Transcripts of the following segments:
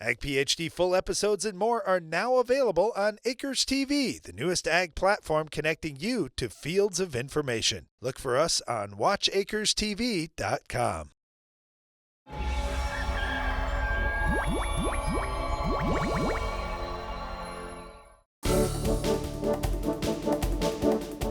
Ag PhD full episodes and more are now available on Acres TV, the newest ag platform connecting you to fields of information. Look for us on watchacrestv.com.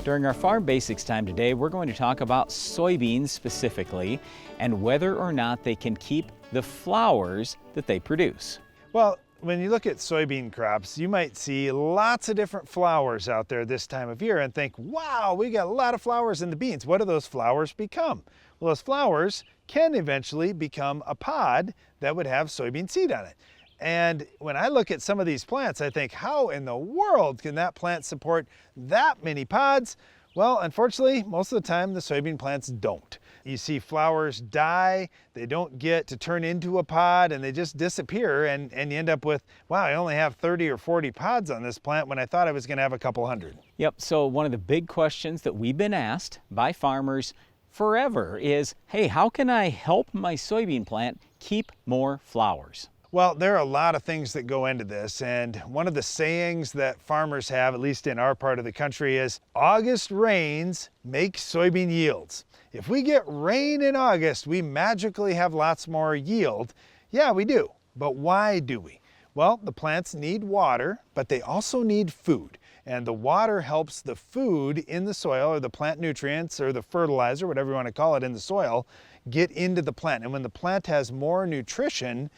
During our Farm Basics time today, we're going to talk about soybeans specifically and whether or not they can keep the flowers that they produce. Well, when you look at soybean crops, you might see lots of different flowers out there this time of year and think, wow, we got a lot of flowers in the beans. What do those flowers become? Well, those flowers can eventually become a pod that would have soybean seed on it. And when I look at some of these plants, I think, how in the world can that plant support that many pods? Well, unfortunately, most of the time the soybean plants don't. You see flowers die, they don't get to turn into a pod, and they just disappear, and you end up with, wow, I only have 30 or 40 pods on this plant when I thought I was gonna have a couple hundred. Yep, so one of the big questions that we've been asked by farmers forever is, hey, how can I help my soybean plant keep more flowers? Well, there are a lot of things that go into this, and one of the sayings that farmers have, at least in our part of the country, is August rains make soybean yields. If we get rain in August, we magically have lots more yield. Yeah, we do, but why do we? Well, the plants need water, but they also need food. And the water helps the food in the soil, or the plant nutrients, or the fertilizer, whatever you want to call it, in the soil, get into the plant. And when the plant has more nutrition,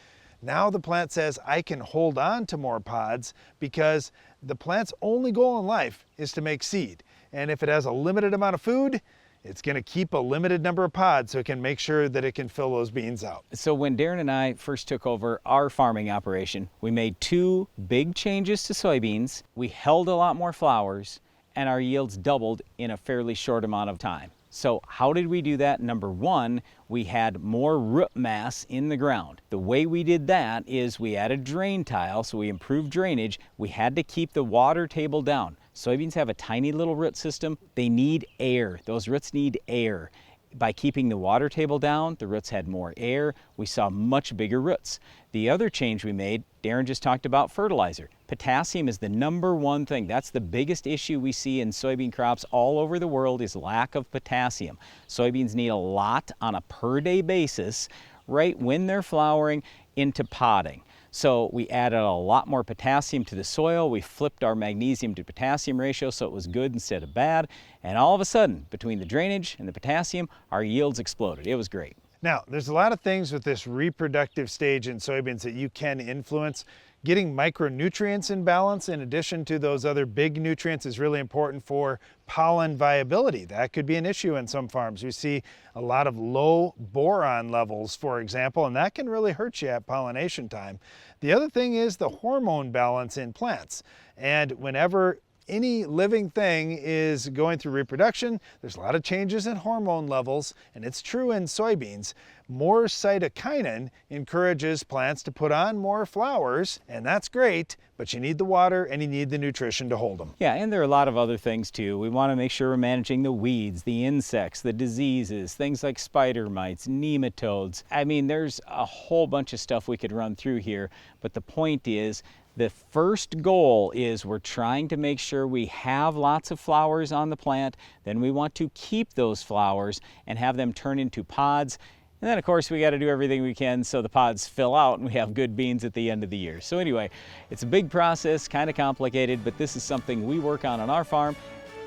now the plant says, I can hold on to more pods because the plant's only goal in life is to make seed. And if it has a limited amount of food, it's going to keep a limited number of pods so it can make sure that it can fill those beans out. So when Darren and I first took over our farming operation, we made two big changes to soybeans. We held a lot more flowers, and our yields doubled in a fairly short amount of time. So how did we do that? Number one, we had more root mass in the ground. The way we did that is we added drain tile, so we improved drainage. We had to keep the water table down. Soybeans have a tiny little root system. They need air. Those roots need air. By keeping the water table down, the roots had more air. We saw much bigger roots. The other change we made, Darren just talked about fertilizer. Potassium is the number one thing. That's the biggest issue we see in soybean crops all over the world is lack of potassium. Soybeans need a lot on a per day basis right when they're flowering into podding. So we added a lot more potassium to the soil. We flipped our magnesium to potassium ratio so it was good instead of bad. And all of a sudden, between the drainage and the potassium, our yields exploded. It was great. Now, there's a lot of things with this reproductive stage in soybeans that you can influence. Getting micronutrients in balance in addition to those other big nutrients is really important for pollen viability. That could be an issue in some farms. We see a lot of low boron levels, for example, and that can really hurt you at pollination time. The other thing is the hormone balance in plants. And whenever any living thing is going through reproduction, there's a lot of changes in hormone levels, and it's true in soybeans. More cytokinin encourages plants to put on more flowers, and that's great, but you need the water and you need the nutrition to hold them. Yeah, and there are a lot of other things too. We want to make sure we're managing the weeds, the insects, the diseases, things like spider mites, nematodes. I mean, there's a whole bunch of stuff we could run through here, but the point is, the first goal is we're trying to make sure we have lots of flowers on the plant. Then we want to keep those flowers and have them turn into pods. And then, of course, we got to do everything we can so the pods fill out and we have good beans at the end of the year. So anyway, it's a big process, kind of complicated, but this is something we work on our farm,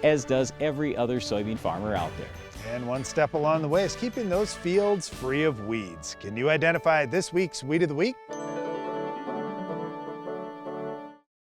as does every other soybean farmer out there. And one step along the way is keeping those fields free of weeds. Can you identify this week's Weed of the Week?